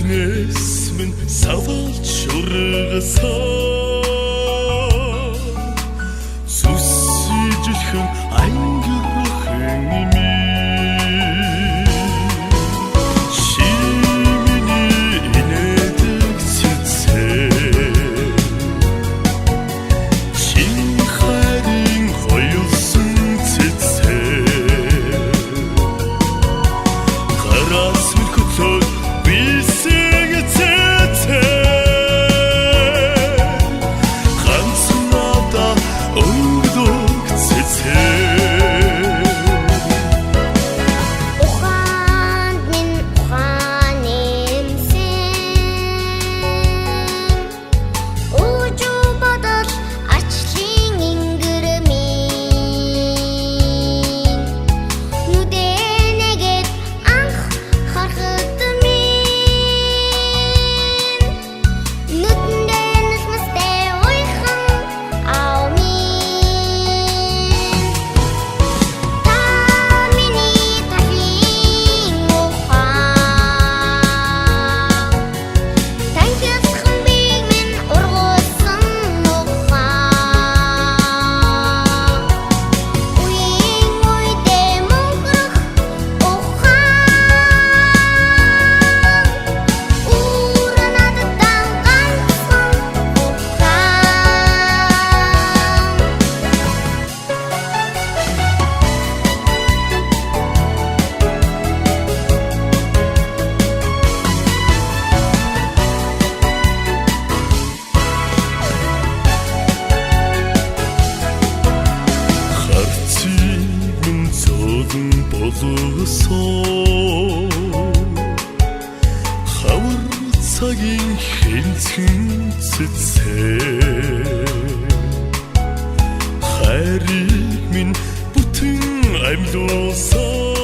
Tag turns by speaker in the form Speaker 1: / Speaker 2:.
Speaker 1: Зүрхнээс минь савалж ургасаа сүсижлхэн ангирхан ими шимини инэдэг цэцээ чин хайрын хоёулсан цэцээ гараас минь хөтлөө бисэг цэцээ ганц надаа өнгөдөг цэцээ
Speaker 2: Ухаанд минь ухаан эмсэн Үжүү бодол арчлын ингэрмийн Нүдээ нэгэд анх харахад минь Нүдэндээ нулимстэй уйхан ав минь Та миний талын ухаан Таньдсан бийг минь ургуулсан ухаан Үеийн үедээ мөнгөрөх ухаан Үүр надад ганцхан
Speaker 1: харцыг минь зовлон болгосоо хавар цагийн хэнцэн цэцээ хайрыг минь бүтэн амьлуулсаа